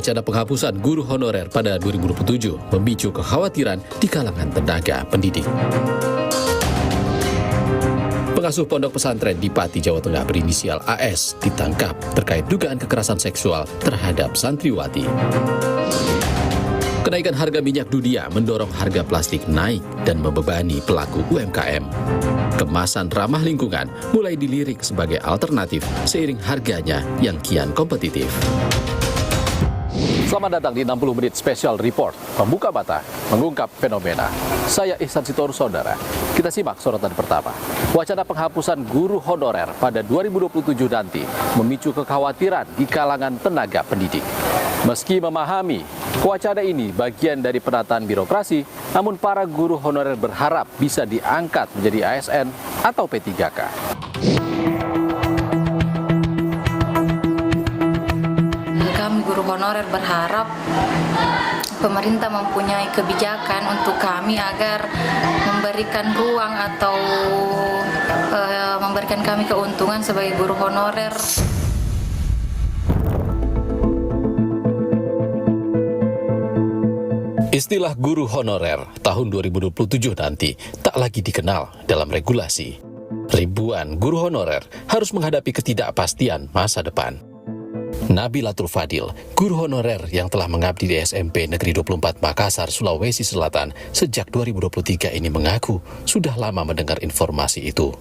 Wacana penghapusan guru honorer pada 2027 memicu kekhawatiran di kalangan tenaga pendidik. Pengasuh pondok pesantren di Pati, Jawa Tengah berinisial AS ditangkap terkait dugaan kekerasan seksual terhadap santriwati. Kenaikan harga minyak dunia mendorong harga plastik naik dan membebani pelaku UMKM. Kemasan ramah lingkungan mulai dilirik sebagai alternatif seiring harganya yang kian kompetitif. Selamat datang di 60 menit special report Pembuka Mata mengungkap fenomena. Saya Ihsan Sitorus, saudara. Kita simak sorotan pertama. Wacana penghapusan guru honorer pada 2027 nanti memicu kekhawatiran di kalangan tenaga pendidik. Meski memahami wacana ini bagian dari penataan birokrasi, namun para guru honorer berharap bisa diangkat menjadi ASN atau P3K. Guru honorer berharap pemerintah mempunyai kebijakan untuk kami agar memberikan ruang atau memberikan kami keuntungan sebagai guru honorer. Istilah guru honorer tahun 2027 nanti tak lagi dikenal dalam regulasi. Ribuan guru honorer harus menghadapi ketidakpastian masa depan. Nabilatul Fadil, guru honorer yang telah mengabdi di SMP Negeri 24 Makassar, Sulawesi Selatan sejak 2023 ini mengaku sudah lama mendengar informasi itu.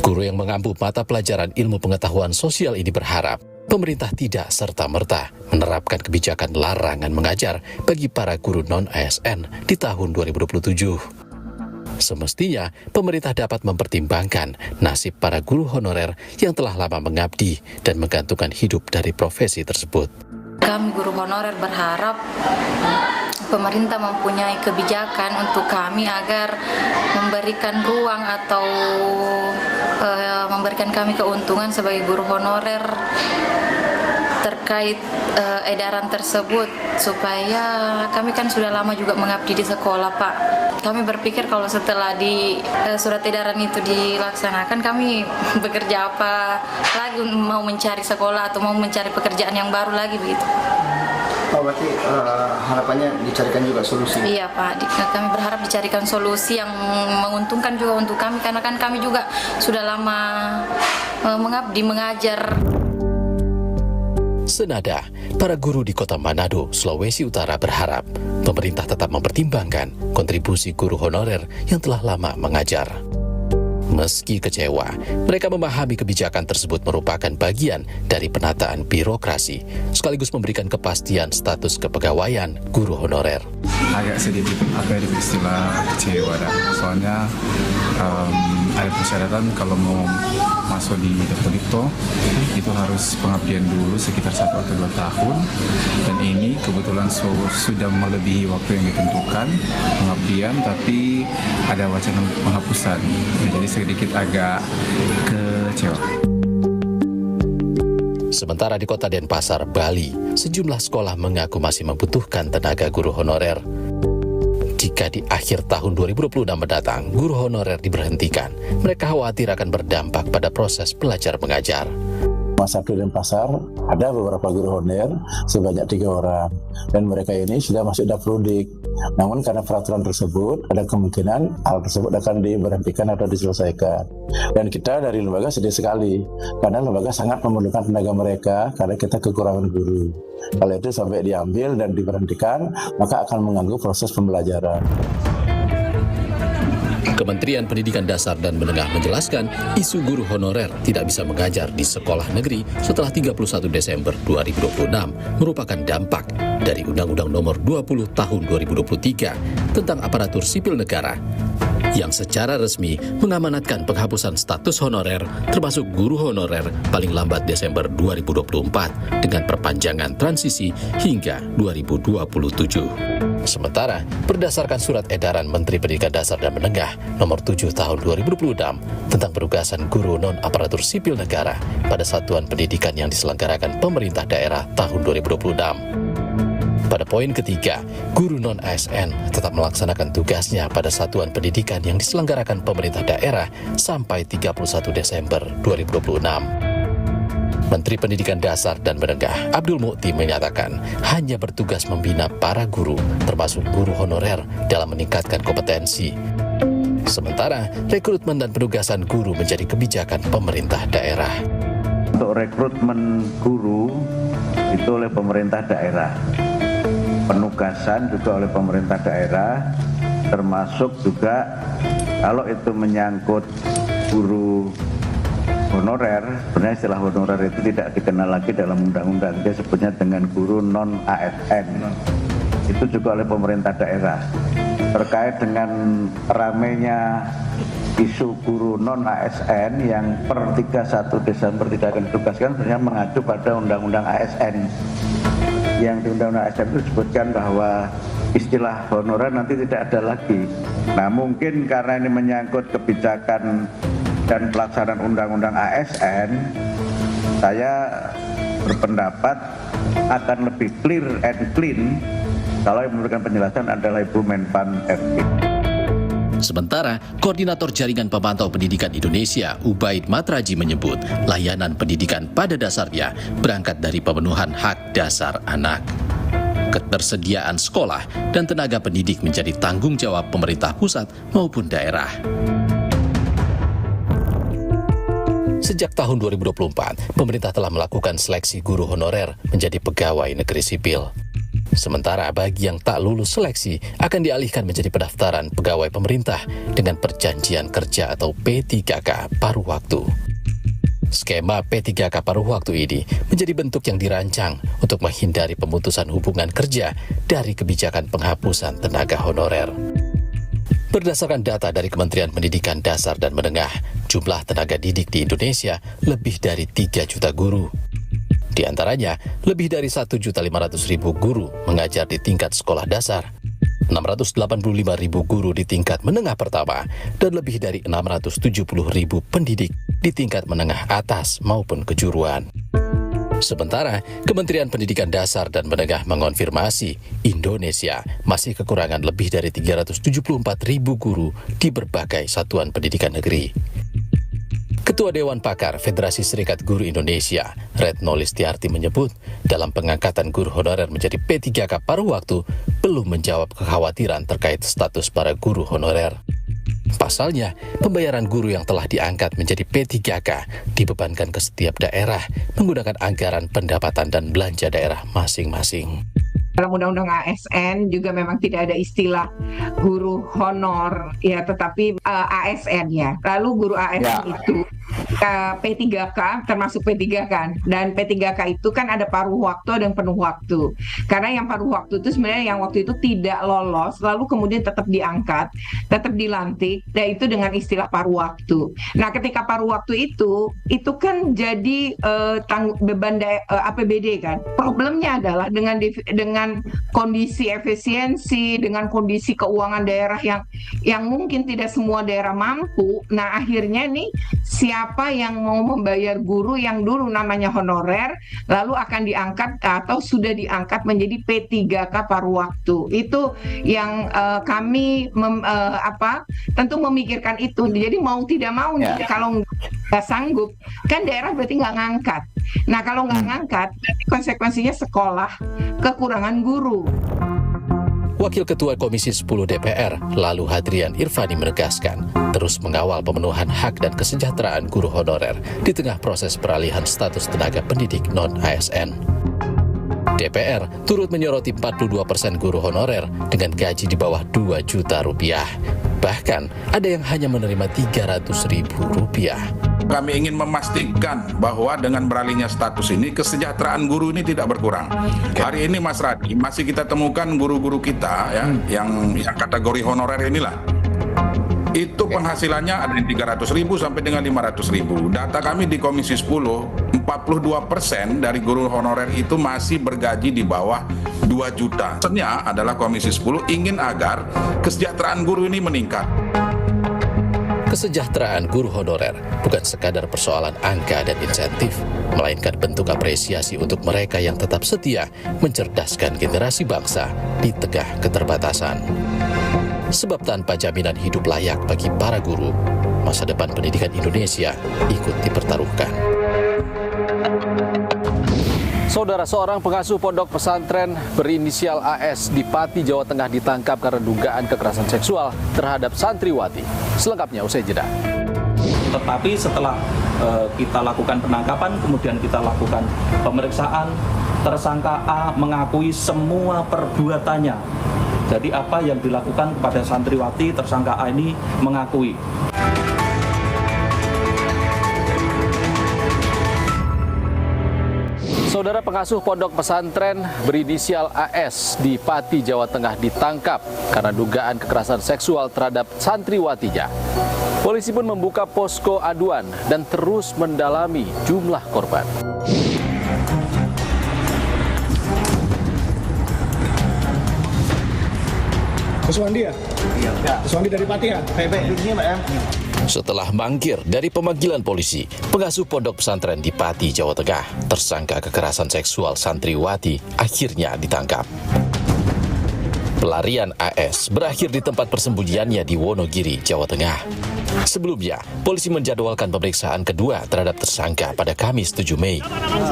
Guru yang mengampu mata pelajaran ilmu pengetahuan sosial ini berharap pemerintah tidak serta-merta menerapkan kebijakan larangan mengajar bagi para guru non-ASN di tahun 2027. Semestinya, pemerintah dapat mempertimbangkan nasib para guru honorer yang telah lama mengabdi dan menggantungkan hidup dari profesi tersebut. Kami guru honorer berharap pemerintah mempunyai kebijakan untuk kami agar memberikan ruang atau memberikan kami keuntungan sebagai guru honorer terkait edaran tersebut, supaya kami kan sudah lama juga mengabdi di sekolah, Pak. Kami berpikir kalau setelah di surat edaran itu dilaksanakan, kami bekerja apa lagi, mau mencari sekolah atau mau mencari pekerjaan yang baru lagi begitu. Oh, berarti harapannya dicarikan juga solusi? Iya, Pak. Kami berharap dicarikan solusi yang menguntungkan juga untuk kami, karena kan kami juga sudah lama mengabdi mengajar. Senada, para guru di kota Manado, Sulawesi Utara berharap pemerintah tetap mempertimbangkan kontribusi guru honorer yang telah lama mengajar. Meski kecewa, mereka memahami kebijakan tersebut merupakan bagian dari penataan birokrasi, sekaligus memberikan kepastian status kepegawaian guru honorer. Agak sedikit istilah kecewa dah. Soalnya ada persyaratan kalau mau masuk di Depodikto itu harus pengabdian dulu sekitar 1 atau 2 tahun, dan ini kebetulan sudah melebihi waktu yang ditentukan pengabdian, tapi ada wacana penghapusan. Jadi sedikit agak kecewa. Sementara di kota Denpasar, Bali, sejumlah sekolah mengaku masih membutuhkan tenaga guru honorer. Jika di akhir tahun 2026 mendatang, guru honorer diberhentikan, mereka khawatir akan berdampak pada proses belajar mengajar. Masa di Denpasar ada beberapa guru honorer sebanyak 3 orang, dan mereka ini sudah masuk daplodik. Namun karena peraturan tersebut ada kemungkinan hal tersebut akan diberhentikan atau diselesaikan. Dan kita dari lembaga sedih sekali karena lembaga sangat memerlukan tenaga mereka karena kita kekurangan guru. Kalau itu sampai diambil dan diberhentikan, maka akan mengganggu proses pembelajaran. Kementerian Pendidikan Dasar dan Menengah menjelaskan isu guru honorer tidak bisa mengajar di sekolah negeri setelah 31 Desember 2026 merupakan dampak dari Undang-Undang Nomor 20 Tahun 2023 tentang Aparatur Sipil Negara yang secara resmi mengamanatkan penghapusan status honorer termasuk guru honorer paling lambat Desember 2024 dengan perpanjangan transisi hingga 2027. Sementara, berdasarkan surat edaran Menteri Pendidikan Dasar dan Menengah Nomor 7 Tahun 2026 tentang penugasan guru non-aparatur sipil negara pada satuan pendidikan yang diselenggarakan pemerintah daerah tahun 2026. Pada poin ketiga, guru non-ASN tetap melaksanakan tugasnya pada satuan pendidikan yang diselenggarakan pemerintah daerah sampai 31 Desember 2026. Menteri Pendidikan Dasar dan Menengah Abdul Mukti menyatakan hanya bertugas membina para guru, termasuk guru honorer, dalam meningkatkan kompetensi. Sementara rekrutmen dan penugasan guru menjadi kebijakan pemerintah daerah. Untuk rekrutmen guru itu oleh pemerintah daerah, penugasan juga oleh pemerintah daerah, termasuk juga kalau itu menyangkut guru honorer, sebenarnya istilah honorer itu tidak dikenal lagi dalam undang-undang, dia sebutnya dengan guru non-ASN. Itu juga oleh pemerintah daerah. Terkait dengan ramainya isu guru non-ASN yang per 31 Desember tidak akan ditugaskan, sebenarnya mengacu pada undang-undang ASN. Yang di undang-undang ASN itu disebutkan bahwa istilah honorer nanti tidak ada lagi. Nah, mungkin karena ini menyangkut kebijakan dan pelaksanaan undang-undang ASN, saya berpendapat akan lebih clear and clean kalau yang memberikan penjelasan adalah Ibu Menpan RB. Sementara, Koordinator Jaringan Pemantau Pendidikan Indonesia, Ubaid Matraji menyebut layanan pendidikan pada dasarnya berangkat dari pemenuhan hak dasar anak. Ketersediaan sekolah dan tenaga pendidik menjadi tanggung jawab pemerintah pusat maupun daerah. Sejak tahun 2024, pemerintah telah melakukan seleksi guru honorer menjadi pegawai negeri sipil. Sementara bagi yang tak lulus seleksi akan dialihkan menjadi pendaftaran pegawai pemerintah dengan perjanjian kerja atau P3K paruh waktu. Skema P3K paruh waktu ini menjadi bentuk yang dirancang untuk menghindari pemutusan hubungan kerja dari kebijakan penghapusan tenaga honorer. Berdasarkan data dari Kementerian Pendidikan Dasar dan Menengah, jumlah tenaga didik di Indonesia lebih dari 3 juta guru. Di antaranya, lebih dari 1.500.000 guru mengajar di tingkat sekolah dasar, 685.000 guru di tingkat menengah pertama, dan lebih dari 670.000 pendidik di tingkat menengah atas maupun kejuruan. Sementara, Kementerian Pendidikan Dasar dan Menengah mengonfirmasi Indonesia masih kekurangan lebih dari 374.000 guru di berbagai satuan pendidikan negeri. Ketua Dewan Pakar Federasi Serikat Guru Indonesia, Retno Listiarti menyebut, dalam pengangkatan guru honorer menjadi P3K paruh waktu belum menjawab kekhawatiran terkait status para guru honorer. Pasalnya, pembayaran guru yang telah diangkat menjadi P3K dibebankan ke setiap daerah menggunakan anggaran pendapatan dan belanja daerah masing-masing. Dalam Undang-Undang ASN juga memang tidak ada istilah guru honor, ya, tetapi ASN ya. Lalu guru ASN itu P3K, termasuk P3 kan, dan P3K itu kan ada paruh waktu dan penuh waktu. Karena yang paruh waktu itu sebenarnya yang waktu itu tidak lolos, lalu kemudian tetap diangkat, tetap dilantik, dan itu dengan istilah paruh waktu. Nah, ketika paruh waktu itu kan jadi beban APBD kan. Problemnya adalah dengan kondisi efisiensi, dengan kondisi keuangan daerah yang mungkin tidak semua daerah mampu. Nah, akhirnya nih siapa yang mau membayar guru yang dulu namanya honorer lalu akan diangkat atau sudah diangkat menjadi P3K paruh waktu. Itu yang kami tentu memikirkan itu. Jadi mau tidak mau nih, kalau nggak sanggup kan daerah berarti nggak ngangkat. Nah, kalau nggak ngangkat konsekuensinya sekolah kekurangan guru. Wakil Ketua Komisi 10 DPR, lalu Hadrian Irfani menegaskan, terus mengawal pemenuhan hak dan kesejahteraan guru honorer di tengah proses peralihan status tenaga pendidik non-ASN. DPR turut menyoroti 42% guru honorer dengan gaji di bawah 2 juta rupiah. Bahkan ada yang hanya menerima 300.000 rupiah. Kami ingin memastikan bahwa dengan beralihnya status ini, kesejahteraan guru ini tidak berkurang. Hari ini Mas Radi, masih kita temukan guru-guru kita ya, yang kategori honorer inilah. Itu penghasilannya ada di 300.000 sampai dengan 500.000. Data kami di Komisi 10, 42% dari guru honorer itu masih bergaji di bawah 2 juta. Maksudnya adalah Komisi 10 ingin agar kesejahteraan guru ini meningkat. Kesejahteraan guru honorer bukan sekadar persoalan angka dan insentif, melainkan bentuk apresiasi untuk mereka yang tetap setia mencerdaskan generasi bangsa di tengah keterbatasan. Sebab tanpa jaminan hidup layak bagi para guru, masa depan pendidikan Indonesia ikut dipertaruhkan. Saudara, seorang pengasuh pondok pesantren berinisial AS di Pati, Jawa Tengah ditangkap karena dugaan kekerasan seksual terhadap santriwati. Selengkapnya usai jeda. Tetapi setelah kita lakukan penangkapan, kemudian kita lakukan pemeriksaan, tersangka A mengakui semua perbuatannya. Jadi apa yang dilakukan kepada santriwati, tersangka A ini mengakui. Saudara, pengasuh pondok pesantren berinisial AS di Pati, Jawa Tengah ditangkap karena dugaan kekerasan seksual terhadap santriwatinya. Polisi pun membuka posko aduan dan terus mendalami jumlah korban. Kuswandi ya? Iya. Kuswandi dari Pati ya? Baik-baik, duduknya Mbak ya. Setelah mangkir dari pemanggilan polisi, pengasuh pondok pesantren di Pati, Jawa Tengah, tersangka kekerasan seksual santriwati akhirnya ditangkap. Pelarian AS berakhir di tempat persembunyiannya di Wonogiri, Jawa Tengah. Sebelumnya, polisi menjadwalkan pemeriksaan kedua terhadap tersangka pada Kamis 7 Mei.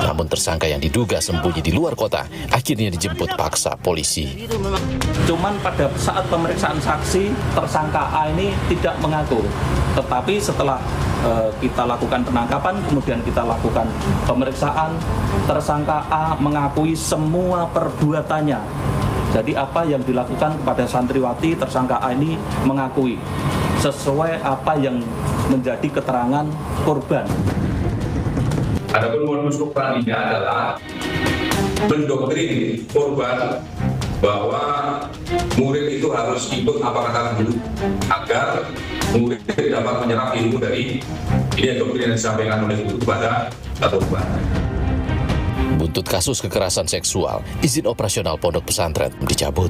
Namun tersangka yang diduga sembunyi di luar kota akhirnya dijemput paksa polisi. Cuman pada saat pemeriksaan saksi, tersangka A ini tidak mengaku. Tetapi setelah kita lakukan penangkapan, kemudian kita lakukan pemeriksaan, tersangka A mengakui semua perbuatannya. Jadi apa yang dilakukan kepada santriwati, tersangka A ini mengakui sesuai apa yang menjadi keterangan korban. Adapun modus operandinya adalah mendoktrin korban bahwa murid itu harus ikut apa kata guru agar murid dapat menyerap ilmu dari ini doktrin yang disampaikan oleh guru kepada korban. Buntut kasus kekerasan seksual, izin operasional pondok pesantren dicabut.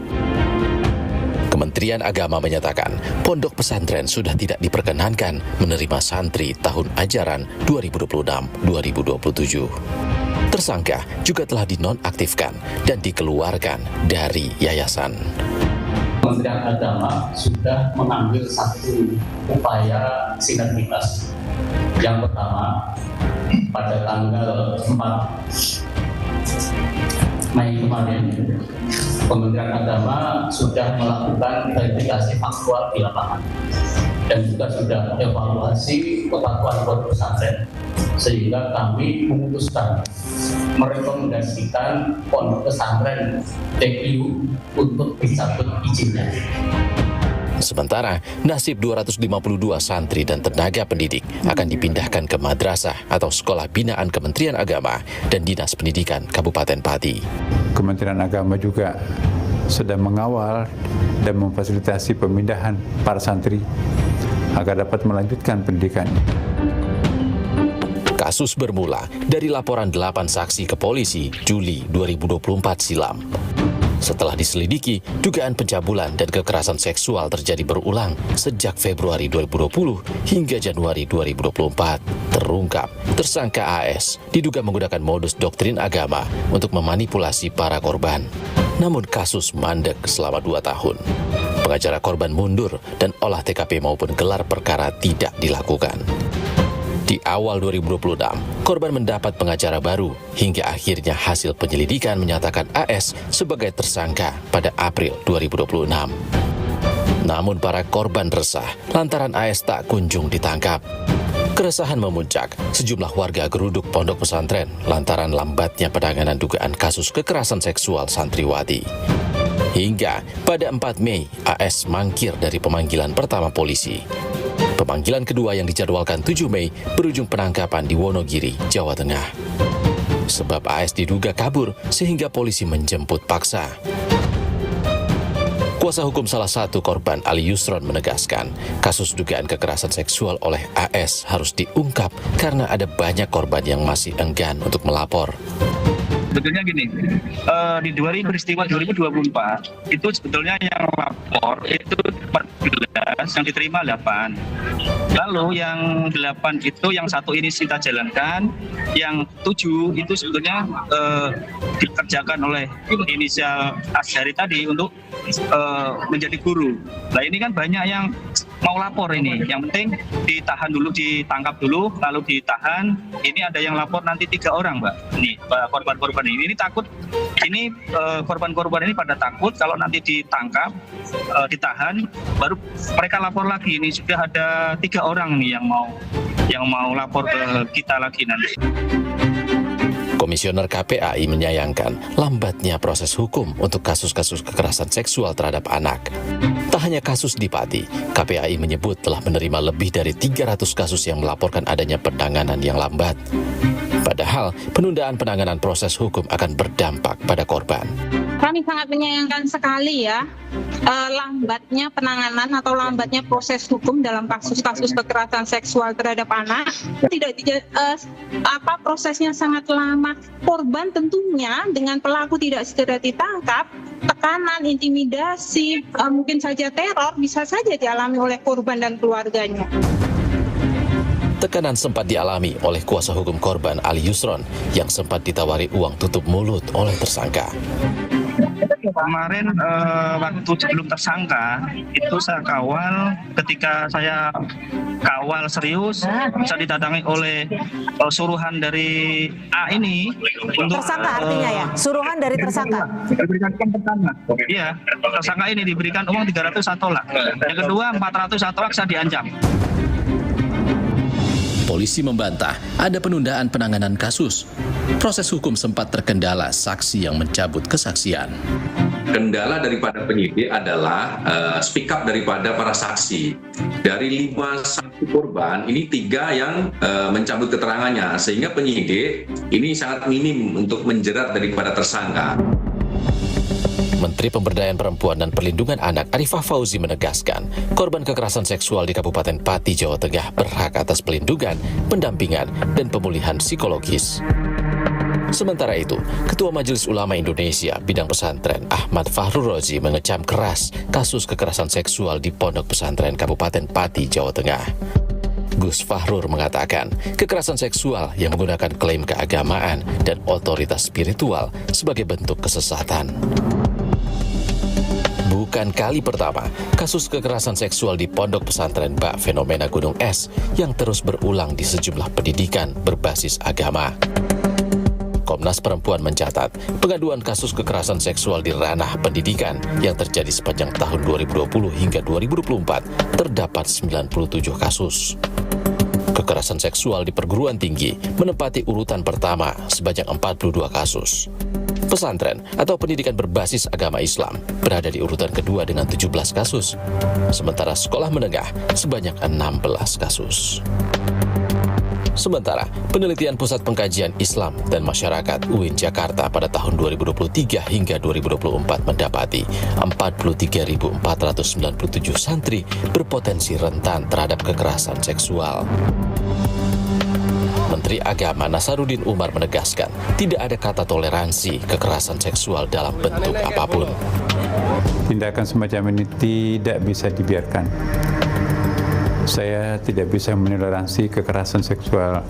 Kementerian Agama menyatakan pondok pesantren sudah tidak diperkenankan menerima santri tahun ajaran 2026-2027. Tersangka juga telah dinonaktifkan dan dikeluarkan dari yayasan. Kementerian Agama sudah mengambil satu upaya sinergitas. Yang pertama, pada tanggal 4 Mei kemarin, Kementerian Agama sudah melakukan verifikasi faktual di lapangan dan juga sudah evaluasi kepatuhan pondok pesantren, sehingga kami memutuskan merekomendasikan pondok pesantren TPU untuk dicabut izinnya. Sementara, nasib 252 santri dan tenaga pendidik akan dipindahkan ke madrasah atau sekolah binaan Kementerian Agama dan Dinas Pendidikan Kabupaten Pati. Kementerian Agama juga sedang mengawal dan memfasilitasi pemindahan para santri agar dapat melanjutkan pendidikannya. Kasus bermula dari laporan 8 saksi ke polisi Juli 2024 silam. Setelah diselidiki, dugaan pencabulan dan kekerasan seksual terjadi berulang sejak Februari 2020 hingga Januari 2024. Terungkap, tersangka AS diduga menggunakan modus doktrin agama untuk memanipulasi para korban. Namun kasus mandek selama 2 tahun. Pengacara korban mundur dan olah TKP maupun gelar perkara tidak dilakukan. Di awal 2026, korban mendapat pengacara baru hingga akhirnya hasil penyelidikan menyatakan AS sebagai tersangka pada April 2026. Namun para korban resah lantaran AS tak kunjung ditangkap. Keresahan memuncak, sejumlah warga geruduk pondok pesantren lantaran lambatnya penanganan dugaan kasus kekerasan seksual santriwati. Hingga pada 4 Mei, AS mangkir dari pemanggilan pertama polisi. Pemanggilan kedua yang dijadwalkan 7 Mei berujung penangkapan di Wonogiri, Jawa Tengah. Sebab AS diduga kabur sehingga polisi menjemput paksa. Kuasa hukum salah satu korban, Ali Yusron, menegaskan kasus dugaan kekerasan seksual oleh AS harus diungkap karena ada banyak korban yang masih enggan untuk melapor. Sebetulnya gini, di peristiwa 2024 itu sebetulnya yang lapor itu 14 yang diterima 8. Lalu yang 8 itu yang 1 ini kita jalankan, yang 7 itu sebetulnya dikerjakan oleh inisial Azhari tadi untuk menjadi guru. Nah ini kan banyak yang mau lapor ini, yang penting ditahan dulu, ditangkap dulu, lalu ditahan. Ini ada yang lapor nanti 3 orang, Mbak. Ini korban-korban ini takut. Ini korban-korban ini pada takut kalau nanti ditangkap, ditahan, baru mereka lapor lagi. Ini sudah ada 3 orang nih yang mau lapor ke kita lagi nanti. Komisioner KPAI menyayangkan lambatnya proses hukum untuk kasus-kasus kekerasan seksual terhadap anak. Tak hanya kasus di Pati, KPAI menyebut telah menerima lebih dari 300 kasus yang melaporkan adanya penanganan yang lambat. Padahal penundaan penanganan proses hukum akan berdampak pada korban. Kami sangat menyayangkan sekali ya lambatnya penanganan atau lambatnya proses hukum dalam kasus-kasus kekerasan seksual terhadap anak. Prosesnya sangat lama. Korban tentunya dengan pelaku tidak segera ditangkap, tekanan, intimidasi, mungkin saja teror bisa saja dialami oleh korban dan keluarganya. Tekanan sempat dialami oleh kuasa hukum korban Ali Yusron yang sempat ditawari uang tutup mulut oleh tersangka. Kemarin waktu sebelum tersangka itu saya kawal, ketika saya kawal serius saya didatangi oleh suruhan dari A ini untuk tersangka, artinya ya suruhan dari tersangka. Iya, tersangka ini diberikan uang 300 atolak. Yang kedua 400 atolak saya diancam. Polisi membantah ada penundaan penanganan kasus. Proses hukum sempat terkendala saksi yang mencabut kesaksian. Kendala daripada penyidik adalah speak up daripada para saksi. Dari 5 saksi korban, ini 3 yang mencabut keterangannya, sehingga penyidik ini sangat minim untuk menjerat daripada tersangka. Menteri Pemberdayaan Perempuan dan Perlindungan Anak Arifah Fauzi menegaskan, korban kekerasan seksual di Kabupaten Pati, Jawa Tengah berhak atas perlindungan, pendampingan, dan pemulihan psikologis. Sementara itu, Ketua Majelis Ulama Indonesia Bidang Pesantren Ahmad Fahrur Razi mengecam keras kasus kekerasan seksual di Pondok Pesantren Kabupaten Pati, Jawa Tengah. Gus Fahrur mengatakan, kekerasan seksual yang menggunakan klaim keagamaan dan otoritas spiritual sebagai bentuk kesesatan. Bukan kali pertama kasus kekerasan seksual di Pondok Pesantren bak fenomena gunung es yang terus berulang di sejumlah pendidikan berbasis agama. Komnas Perempuan mencatat pengaduan kasus kekerasan seksual di ranah pendidikan yang terjadi sepanjang tahun 2020 hingga 2024 terdapat 97 kasus. Kekerasan seksual di perguruan tinggi menempati urutan pertama sebanyak 42 kasus. Pesantren atau pendidikan berbasis agama Islam berada di urutan kedua dengan 17 kasus, sementara sekolah menengah sebanyak 16 kasus. Sementara, penelitian Pusat Pengkajian Islam dan Masyarakat UIN Jakarta pada tahun 2023 hingga 2024 mendapati 43.497 santri berpotensi rentan terhadap kekerasan seksual. Menteri Agama Nasaruddin Umar menegaskan tidak ada kata toleransi kekerasan seksual dalam bentuk apapun. Tindakan semacam ini tidak bisa dibiarkan. Saya tidak bisa mentoleransi kekerasan seksual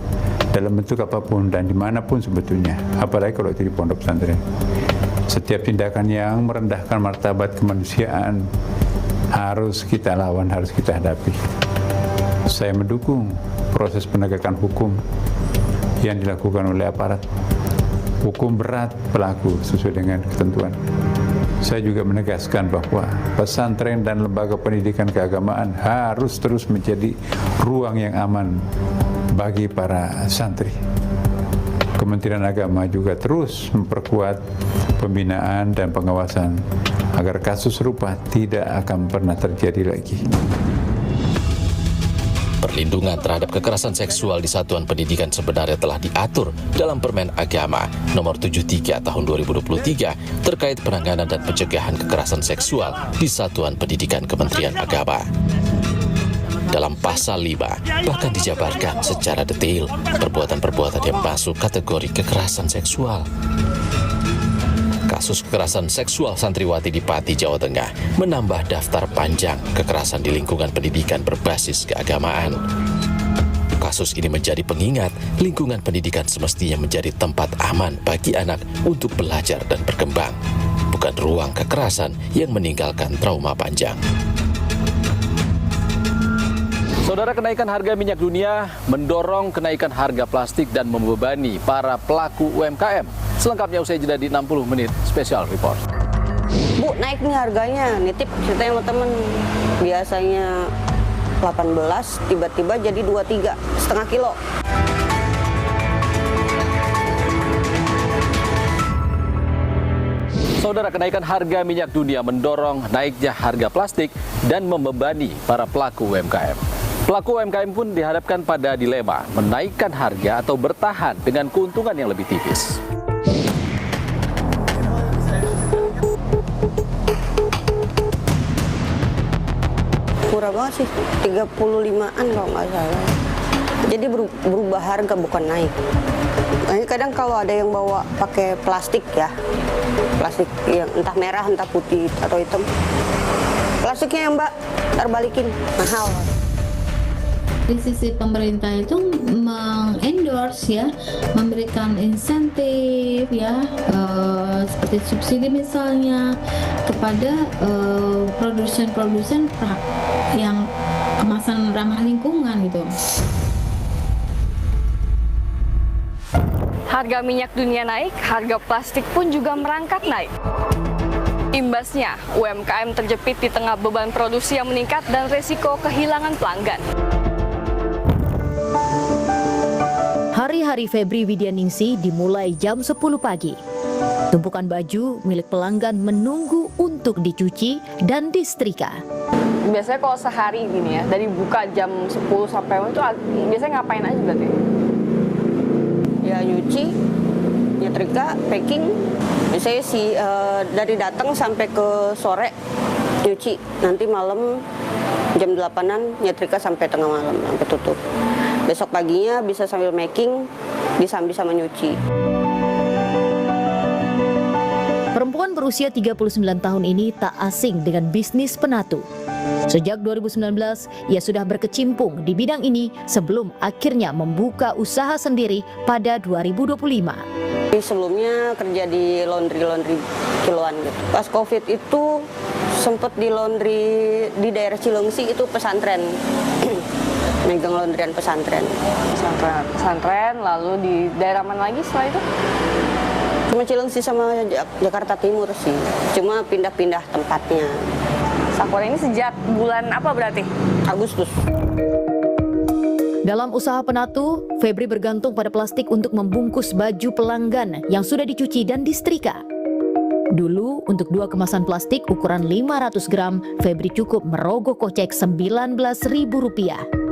dalam bentuk apapun dan dimanapun sebetulnya, apalagi kalau itu di pondok pesantren. Setiap tindakan yang merendahkan martabat kemanusiaan harus kita lawan, harus kita hadapi. Saya mendukung proses penegakan hukum yang dilakukan oleh aparat. Hukum berat pelaku sesuai dengan ketentuan. Saya juga menegaskan bahwa pesantren dan lembaga pendidikan keagamaan harus terus menjadi ruang yang aman bagi para santri. Kementerian Agama juga terus memperkuat pembinaan dan pengawasan agar kasus serupa tidak akan pernah terjadi lagi. Perlindungan terhadap kekerasan seksual di satuan pendidikan sebenarnya telah diatur dalam Permen Agama Nomor 73 Tahun 2023 terkait penanganan dan pencegahan kekerasan seksual di satuan pendidikan Kementerian Agama. Dalam pasal 5 bahkan dijabarkan secara detail perbuatan-perbuatan yang masuk kategori kekerasan seksual. Kasus kekerasan seksual santriwati di Pati, Jawa Tengah menambah daftar panjang kekerasan di lingkungan pendidikan berbasis keagamaan. Kasus ini menjadi pengingat lingkungan pendidikan semestinya menjadi tempat aman bagi anak untuk belajar dan berkembang, bukan ruang kekerasan yang meninggalkan trauma panjang. Saudara, kenaikan harga minyak dunia mendorong kenaikan harga plastik dan membebani para pelaku UMKM. Selengkapnya usai jeda di 60 menit Special Report. Bu, naik nih harganya, nitip ceritanya sama temen. Biasanya 18, tiba-tiba jadi 23, setengah kilo. Saudara, kenaikan harga minyak dunia mendorong naiknya harga plastik dan membebani para pelaku UMKM. Pelaku UMKM pun dihadapkan pada dilema menaikkan harga atau bertahan dengan keuntungan yang lebih tipis. Murah banget sih, 35-an kalau nggak salah. Jadi berubah harga, bukan naik. Nah, kadang kalau ada yang bawa pakai plastik ya, plastik yang entah merah, entah putih, atau hitam. Plastiknya yang Mbak, ntar balikin, mahal. Di sisi pemerintah itu mengendorse ya, memberikan insentif ya, seperti subsidi misalnya kepada produsen-produsen yang kemasan ramah lingkungan gitu. Harga minyak dunia naik, harga plastik pun juga merangkak naik. Imbasnya, UMKM terjepit di tengah beban produksi yang meningkat dan resiko kehilangan pelanggan. Hari-hari Febri Widyaningsih dimulai jam 10 pagi. Tumpukan baju milik pelanggan menunggu untuk dicuci dan disetrika. Biasanya kalau sehari gini ya, dari buka jam 10 sampai itu biasanya ngapain aja berarti? Ya nyuci, nyetrika, packing. Biasanya sih dari datang sampai ke sore nyuci. Nanti malam jam 8-an nyetrika sampai tengah malam, sampai tutup. Besok paginya bisa sambil making, disambi sama nyuci. Perempuan berusia 39 tahun ini tak asing dengan bisnis penatu. Sejak 2019, ia sudah berkecimpung di bidang ini sebelum akhirnya membuka usaha sendiri pada 2025. Sebelumnya kerja di laundry kiloan gitu. Pas COVID itu sempat di laundry di daerah Cilengsi, itu pesantren. Megang laundryan pesantren. Pesantren, lalu di daerah mana lagi setelah itu? Cuma Cilengsi sama Jakarta Timur sih. Cuma pindah-pindah tempatnya. Sakura ini sejak bulan apa berarti? Agustus. Dalam usaha penatu, Febri bergantung pada plastik untuk membungkus baju pelanggan yang sudah dicuci dan disetrika. Dulu, untuk 2 kemasan plastik ukuran 500 gram, Febri cukup merogoh kocek Rp19.000.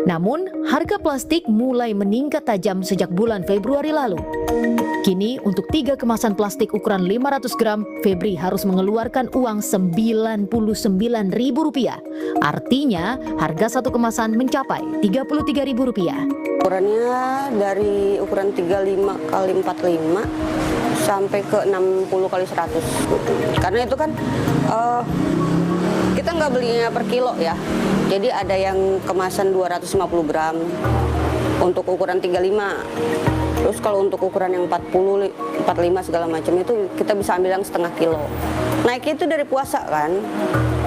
Namun, harga plastik mulai meningkat tajam sejak bulan Februari lalu. Kini, untuk 3 kemasan plastik ukuran 500 gram, Febri harus mengeluarkan uang Rp99.000. Artinya, harga satu kemasan mencapai Rp33.000. Ukurannya dari ukuran 35 kali 45 sampai ke 60 kali 100. Karena itu kan kita nggak belinya per kilo ya. Jadi ada yang kemasan 250 gram untuk ukuran 35. Terus kalau untuk ukuran yang 40, 45 segala macam itu kita bisa ambil yang setengah kilo. Naiknya itu dari puasa kan.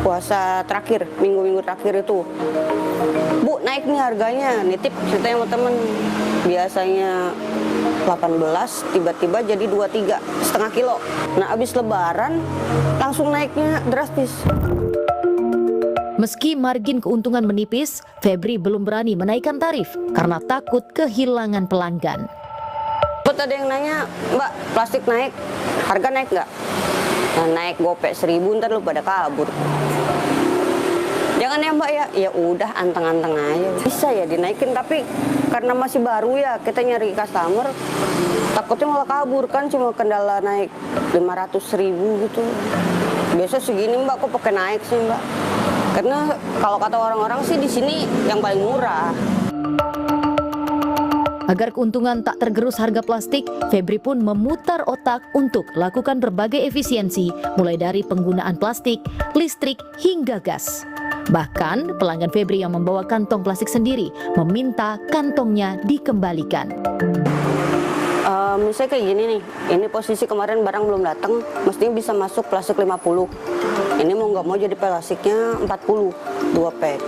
Puasa terakhir, minggu-minggu terakhir itu. Bu, naik nih harganya, nitip ceritanya sama temen. Biasanya 18, tiba-tiba jadi 23, setengah kilo. Nah, abis lebaran langsung naiknya drastis. Meski margin keuntungan menipis, Febri belum berani menaikkan tarif karena takut kehilangan pelanggan. Ada yang nanya, Mbak, plastik naik, harga naik nggak? Nah, naik gopek 1.000, ntar lu pada kabur. Jangan ya Mbak ya, ya udah anteng-anteng aja. Bisa ya dinaikin, tapi karena masih baru ya, kita nyari customer, takutnya malah kabur kan, cuma kendala naik 500.000 gitu. Biasa segini Mbak, kok pakai naik sih Mbak? Karena kalau kata orang-orang sih di sini yang paling murah. Agar keuntungan tak tergerus harga plastik, Febri pun memutar otak untuk lakukan berbagai efisiensi, mulai dari penggunaan plastik, listrik, hingga gas. Bahkan pelanggan Febri yang membawa kantong plastik sendiri meminta kantongnya dikembalikan. Misalnya kayak gini nih, ini posisi kemarin barang belum datang, mestinya bisa masuk plastik 50. Ini mau nggak mau jadi plastiknya 40, 2 pack.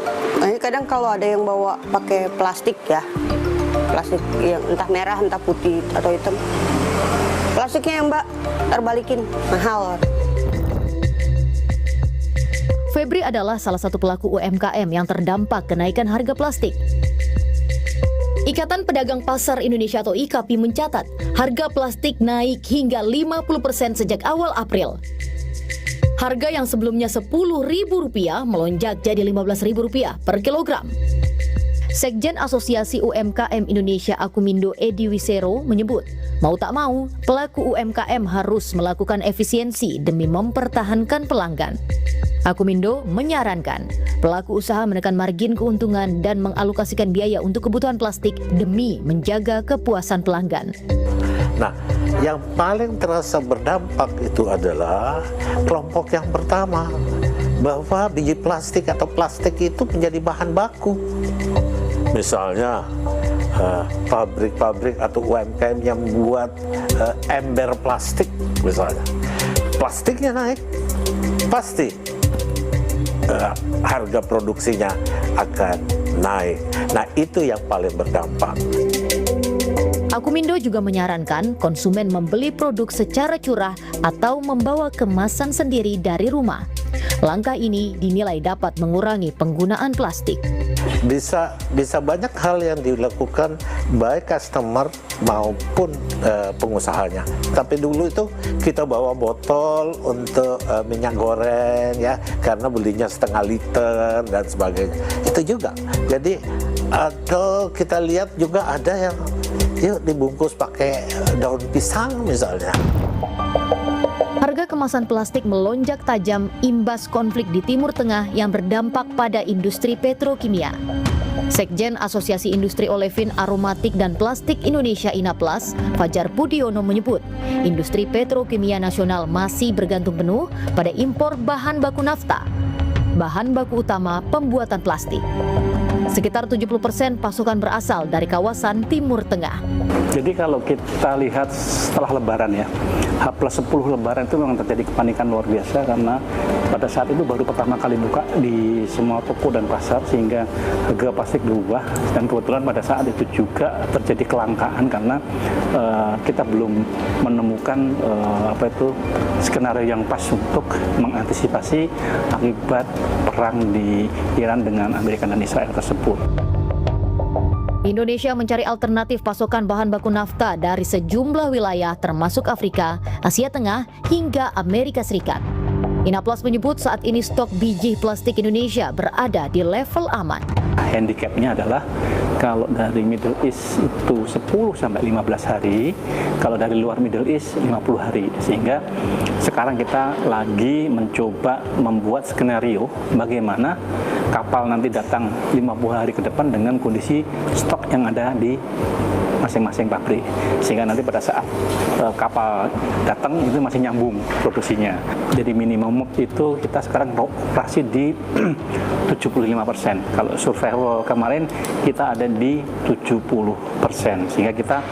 Ini kadang kalau ada yang bawa pakai plastik ya, plastik yang entah merah, entah putih atau hitam, plastiknya yang Mbak terbalikin, mahal. Febri adalah salah satu pelaku UMKM yang terdampak kenaikan harga plastik. Ikatan Pedagang Pasar Indonesia atau IKAPI mencatat harga plastik naik hingga 50% sejak awal April. Harga yang sebelumnya Rp10.000 melonjak jadi Rp15.000 per kilogram. Sekjen Asosiasi UMKM Indonesia Akumindo Edi Wisero menyebut, mau tak mau, pelaku UMKM harus melakukan efisiensi demi mempertahankan pelanggan. Akumindo menyarankan pelaku usaha menekan margin keuntungan dan mengalokasikan biaya untuk kebutuhan plastik demi menjaga kepuasan pelanggan. Nah, yang paling terasa berdampak itu adalah kelompok yang pertama, bahwa biji plastik atau plastik itu menjadi bahan baku. Misalnya pabrik-pabrik atau UMKM yang membuat ember plastik misalnya, plastiknya naik, pasti harga produksinya akan naik. Nah, itu yang paling berdampak. Akumindo juga menyarankan konsumen membeli produk secara curah atau membawa kemasan sendiri dari rumah. Langkah ini dinilai dapat mengurangi penggunaan plastik. Bisa banyak hal yang dilakukan baik customer maupun pengusahanya. Tapi dulu itu kita bawa botol untuk minyak goreng ya, karena belinya setengah liter dan sebagainya. Itu juga. Jadi atau kita lihat juga ada yang yuk dibungkus pakai daun pisang misalnya. Harga kemasan plastik melonjak tajam imbas konflik di Timur Tengah yang berdampak pada industri petrokimia. Sekjen Asosiasi Industri Olefin Aromatik dan Plastik Indonesia INAPLAS, Fajar Budiono menyebut, industri petrokimia nasional masih bergantung penuh pada impor bahan baku nafta, bahan baku utama pembuatan plastik. Sekitar 70% pasokan berasal dari kawasan Timur Tengah. Jadi kalau kita lihat setelah Lebaran ya, H+10 Lebaran itu memang terjadi kepanikan luar biasa karena pada saat itu baru pertama kali buka di semua toko dan pasar sehingga harga plastik berubah, dan kebetulan pada saat itu juga terjadi kelangkaan karena kita belum menemukan skenario yang pas untuk mengantisipasi akibat perang di Iran dengan Amerika dan Israel tersebut. Indonesia mencari alternatif pasokan bahan baku nafta dari sejumlah wilayah termasuk Afrika, Asia Tengah, hingga Amerika Serikat. INAPLAS menyebut saat ini stok biji plastik Indonesia berada di level aman. Handicapnya adalah kalau dari Middle East itu 10-15 hari, kalau dari luar Middle East 50 hari. Sehingga sekarang kita lagi mencoba membuat skenario bagaimana kapal nanti datang 50 hari ke depan dengan kondisi stok yang ada di masing-masing pabrik, sehingga nanti pada saat kapal datang itu masih nyambung produksinya. Jadi minimum itu kita sekarang operasi di 75%. Kalau survival kemarin kita ada di 70%, sehingga kita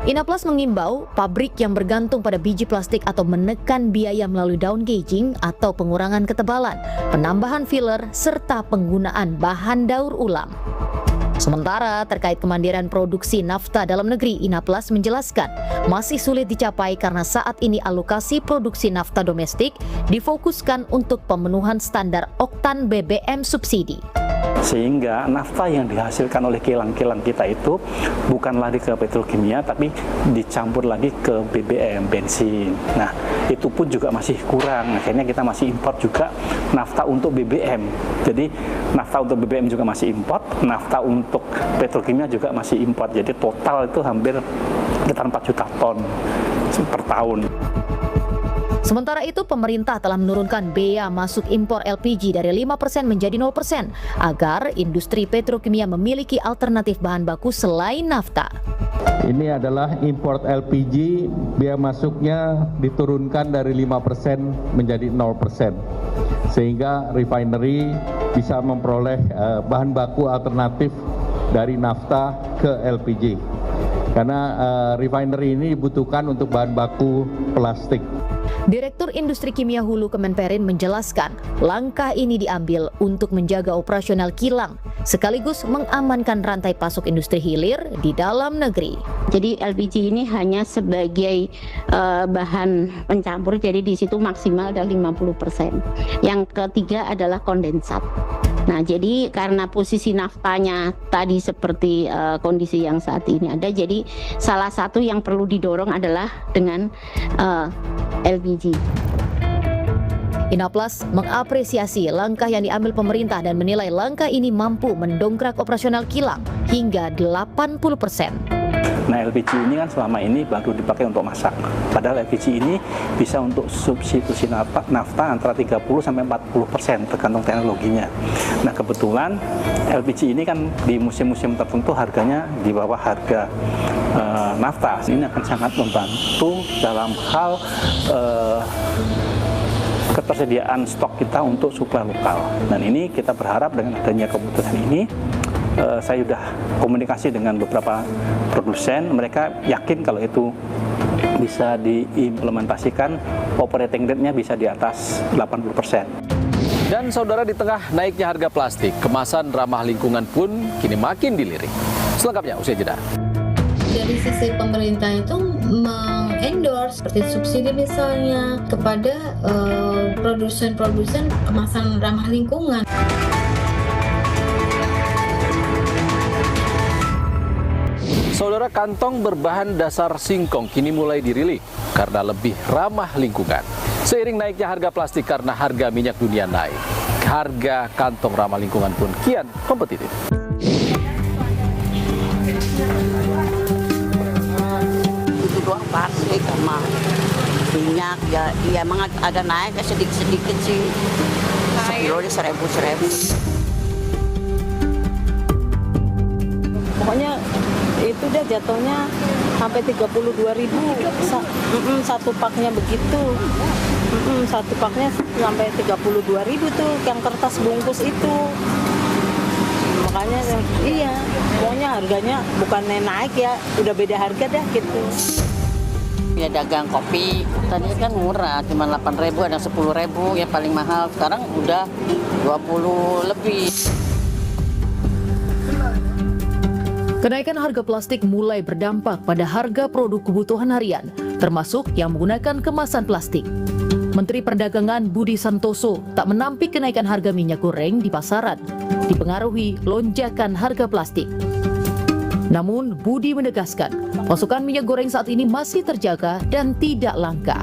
INAPLAS mengimbau pabrik yang bergantung pada biji plastik atau menekan biaya melalui down gauging atau pengurangan ketebalan, penambahan filler, serta penggunaan bahan daur ulang. Sementara terkait kemandirian produksi nafta dalam negeri, INAPLAS menjelaskan masih sulit dicapai karena saat ini alokasi produksi nafta domestik difokuskan untuk pemenuhan standar oktan BBM subsidi. Sehingga nafta yang dihasilkan oleh kilang-kilang kita itu bukan lagi ke petrokimia, tapi dicampur lagi ke BBM, bensin. Nah, itu pun juga masih kurang. Akhirnya kita masih import juga nafta untuk BBM. Jadi nafta untuk BBM juga masih import, nafta untuk petrokimia juga masih import. Jadi total itu hampir sekitar 4 juta ton per tahun. Sementara itu, pemerintah telah menurunkan bea masuk impor LPG dari 5% menjadi 0% agar industri petrokimia memiliki alternatif bahan baku selain nafta. Ini adalah import LPG, bea masuknya diturunkan dari 5% menjadi 0%. Sehingga refinery bisa memperoleh bahan baku alternatif dari nafta ke LPG. Karena refinery ini dibutuhkan untuk bahan baku plastik. Direktur Industri Kimia Hulu Kemenperin menjelaskan, langkah ini diambil untuk menjaga operasional kilang, sekaligus mengamankan rantai pasok industri hilir di dalam negeri. Jadi LPG ini hanya sebagai bahan pencampur, jadi di situ maksimal ada 50%. Yang ketiga adalah kondensat. Nah, jadi karena posisi naftanya tadi seperti kondisi yang saat ini ada, jadi salah satu yang perlu didorong adalah dengan LPG. Inaplas mengapresiasi langkah yang diambil pemerintah dan menilai langkah ini mampu mendongkrak operasional kilang hingga 80%. Nah, LPG ini kan selama ini baru dipakai untuk masak. Padahal LPG ini bisa untuk substitusi nafta antara 30-40% tergantung teknologinya. Nah, kebetulan LPG ini kan di musim-musim tertentu harganya di bawah harga nafta. Ini akan sangat membantu dalam hal ketersediaan stok kita untuk suplai lokal. Dan ini kita berharap dengan adanya keputusan ini, saya sudah komunikasi dengan beberapa produsen, mereka yakin kalau itu bisa diimplementasikan, operating rate-nya bisa di atas 80%. Dan saudara, di tengah naiknya harga plastik, kemasan ramah lingkungan pun kini makin dilirik. Selengkapnya usai jeda. Dari sisi pemerintah itu mengendorse seperti subsidi misalnya kepada produsen-produsen kemasan ramah lingkungan. Saudara, kantong berbahan dasar singkong kini mulai dirilik karena lebih ramah lingkungan. Seiring naiknya harga plastik karena harga minyak dunia naik, harga kantong ramah lingkungan pun kian kompetitif. Itu doang plastik sama minyak ya emang agak naik sedikit-sedikit sih. Sekilo 1.000. Pokoknya itu deh jatuhnya sampai 32.000 satu paknya begitu. Satu paknya sampai 32.000 tuh yang kertas bungkus itu. Makanya iya, pokoknya harganya bukannya naik ya, udah beda harga dah gitu. Ya dagang kopi, tadi kan murah, cuma 8.000, ada 10.000, ya paling mahal. Sekarang udah 20 lebih. Kenaikan harga plastik mulai berdampak pada harga produk kebutuhan harian, termasuk yang menggunakan kemasan plastik. Menteri Perdagangan Budi Santoso tak menampik kenaikan harga minyak goreng di pasaran, dipengaruhi lonjakan harga plastik. Namun, Budi menegaskan, pasokan minyak goreng saat ini masih terjaga dan tidak langka.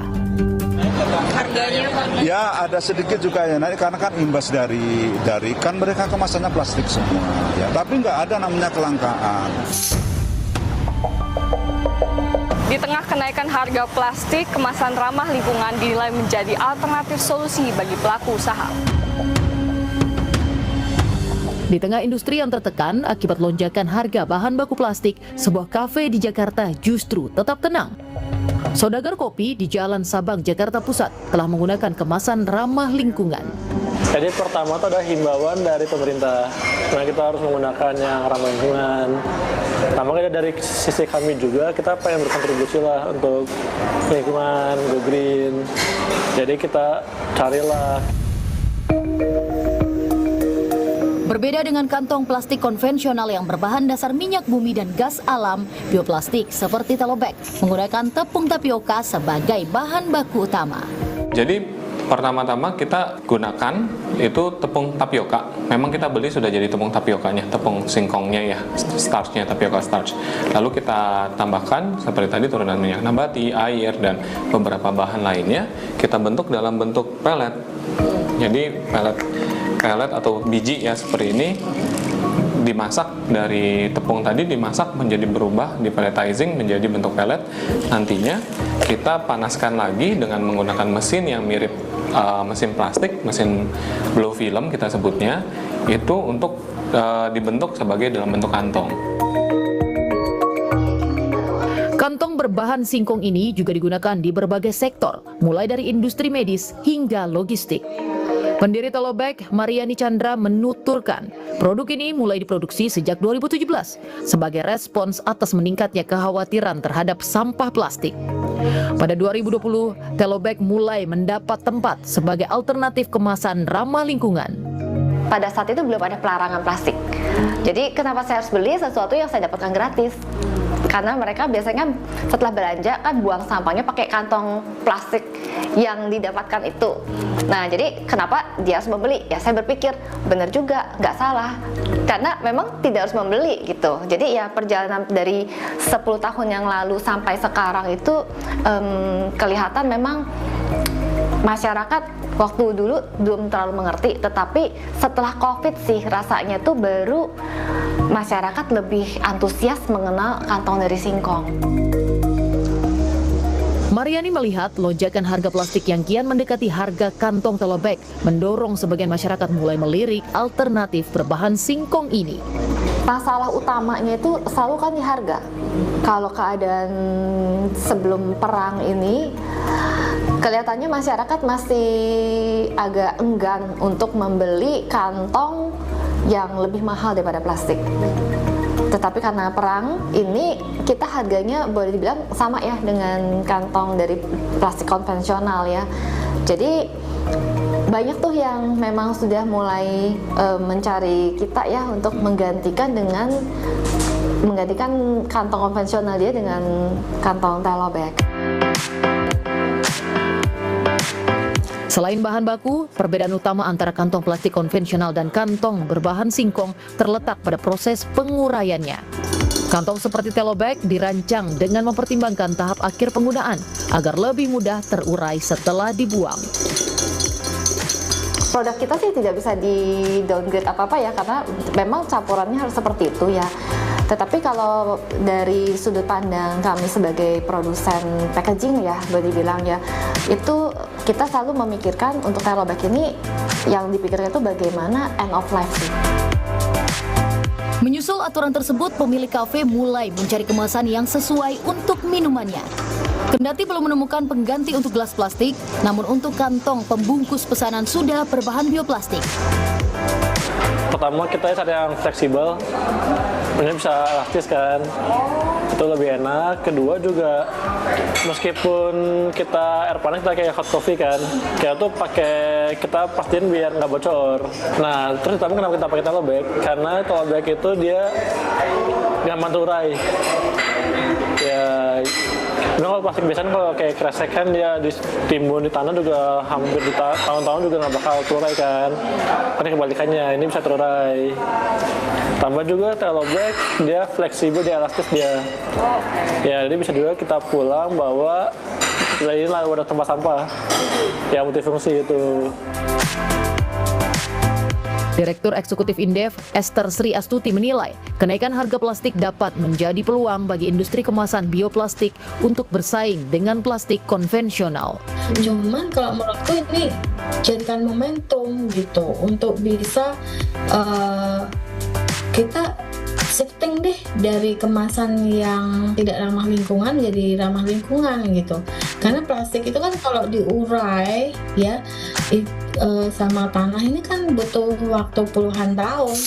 Harganya ya ada sedikit juga ya naik karena kan imbas dari kan mereka kemasannya plastik semua ya, tapi nggak ada namanya kelangkaan. Di tengah kenaikan harga plastik, kemasan ramah lingkungan dinilai menjadi alternatif solusi bagi pelaku usaha. Di tengah industri yang tertekan akibat lonjakan harga bahan baku plastik, sebuah kafe di Jakarta justru tetap tenang. Saudagar kopi di Jalan Sabang, Jakarta Pusat telah menggunakan kemasan ramah lingkungan. Jadi pertama itu ada himbauan dari pemerintah, karena kita harus menggunakan yang ramah lingkungan. Nah, makanya dari sisi kami juga kita pengen berkontribusi lah untuk lingkungan, go green. Jadi kita carilah. Berbeda dengan kantong plastik konvensional yang berbahan dasar minyak bumi dan gas alam, bioplastik seperti telobek menggunakan tepung tapioka sebagai bahan baku utama. Jadi pertama-tama kita gunakan itu tepung tapioka. Memang kita beli sudah jadi tepung tapiokanya, tepung singkongnya ya, starchnya, tapioka starch. Lalu kita tambahkan seperti tadi turunan minyak nabati, air, dan beberapa bahan lainnya. Kita bentuk dalam bentuk pelet. Jadi pelet atau biji ya seperti ini dimasak dari tepung tadi, dimasak menjadi berubah, di pelletizing menjadi bentuk pelet. Nantinya kita panaskan lagi dengan menggunakan mesin yang mirip mesin plastik, mesin blow film kita sebutnya, itu untuk dibentuk sebagai dalam bentuk kantong. Kantong berbahan singkong ini juga digunakan di berbagai sektor, mulai dari industri medis hingga logistik. Pendiri Telobag, Mariani Chandra, menuturkan produk ini mulai diproduksi sejak 2017 sebagai respons atas meningkatnya kekhawatiran terhadap sampah plastik. Pada 2020, Telobag mulai mendapat tempat sebagai alternatif kemasan ramah lingkungan. Pada saat itu belum ada pelarangan plastik. Jadi kenapa saya harus beli sesuatu yang saya dapatkan gratis? Karena mereka biasanya setelah belanja kan buang sampahnya pakai kantong plastik yang didapatkan itu. Nah, jadi kenapa dia harus membeli? Ya saya berpikir benar juga, nggak salah. Karena memang tidak harus membeli gitu. Jadi ya perjalanan dari 10 tahun yang lalu sampai sekarang itu kelihatan memang masyarakat waktu dulu belum terlalu mengerti, tetapi setelah COVID sih rasanya tuh baru masyarakat lebih antusias mengenal kantong dari singkong. Mariani melihat lonjakan harga plastik yang kian mendekati harga kantong Telobag mendorong sebagian masyarakat mulai melirik alternatif berbahan singkong ini. Masalah utamanya itu selalu kan di harga. Kalau keadaan sebelum perang ini, kelihatannya masyarakat masih agak enggan untuk membeli kantong yang lebih mahal daripada plastik. Tetapi karena perang ini, kita harganya boleh dibilang sama ya dengan kantong dari plastik konvensional ya. Jadi banyak tuh yang memang sudah mulai mencari kita ya untuk menggantikan kantong konvensional dia dengan kantong Telobag. Selain bahan baku, perbedaan utama antara kantong plastik konvensional dan kantong berbahan singkong terletak pada proses penguraiannya. Kantong seperti Telobag dirancang dengan mempertimbangkan tahap akhir penggunaan agar lebih mudah terurai setelah dibuang. Produk kita sih tidak bisa di downgrade apa-apa ya, karena memang campurannya harus seperti itu ya. Tetapi kalau dari sudut pandang kami sebagai produsen packaging ya, boleh dibilang ya, itu kita selalu memikirkan untuk Telobag ini yang dipikirkan itu bagaimana end of life sih. Menyusul aturan tersebut, pemilik kafe mulai mencari kemasan yang sesuai untuk minumannya. Kendati belum menemukan pengganti untuk gelas plastik, namun untuk kantong pembungkus pesanan sudah berbahan bioplastik. Pertama kita cari yang fleksibel, ini bisa elastis kan, itu lebih enak. Kedua juga meskipun kita air panas kita kayak hot coffee kan, kita tuh kita pastiin biar nggak bocor. Nah terus kenapa kita pakai Telobag? Karena Telobag itu dia gampang terurai. Ya, kalau plastik biasanya kalau kayak kresek kan dia ditimbun di tanah juga hampir di tahun-tahun juga nggak bakal terurai kan. Karena kebalikannya ini bisa terurai. Tambah juga Telobag dia fleksibel, dia elastis dia. Ya, jadi bisa juga kita pulang bawa ini lah wadah tempat sampah yang multifungsi itu. Direktur Eksekutif Indef, Esther Sri Astuti menilai, kenaikan harga plastik dapat menjadi peluang bagi industri kemasan bioplastik untuk bersaing dengan plastik konvensional. Cuman kalau menurutku ini jadikan momentum gitu untuk bisa kita shifting deh dari kemasan yang tidak ramah lingkungan jadi ramah lingkungan gitu. Karena plastik itu kan kalau diurai ya sama tanah ini kan butuh waktu puluhan tahun.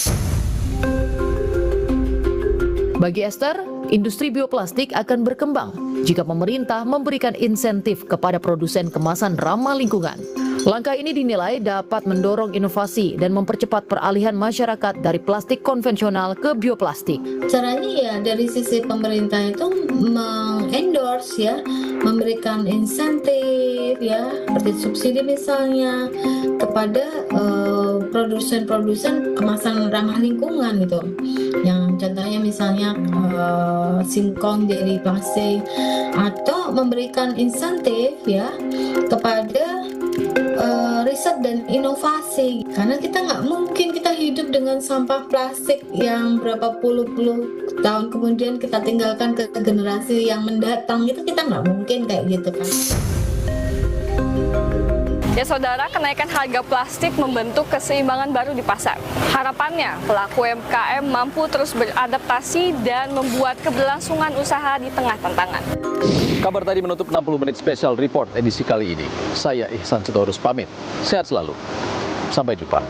Bagi Esther, industri bioplastik akan berkembang jika pemerintah memberikan insentif kepada produsen kemasan ramah lingkungan. Langkah ini dinilai dapat mendorong inovasi dan mempercepat peralihan masyarakat dari plastik konvensional ke bioplastik. Caranya ya dari sisi pemerintah itu mengendorse ya, memberikan insentif ya, seperti subsidi misalnya kepada produsen-produsen kemasan ramah lingkungan gitu. Yang contohnya misalnya singkong dari plastik, atau memberikan insentif ya kepada riset dan inovasi, karena kita nggak mungkin kita hidup dengan sampah plastik yang berapa puluh tahun kemudian kita tinggalkan ke generasi yang mendatang, itu kita nggak mungkin kayak gitu kan. Ya saudara, kenaikan harga plastik membentuk keseimbangan baru di pasar. Harapannya pelaku UMKM mampu terus beradaptasi dan membuat keberlangsungan usaha di tengah tantangan. Kabar tadi menutup 60 menit special report edisi kali ini. Saya Ihsan Sitorus pamit. Sehat selalu. Sampai jumpa.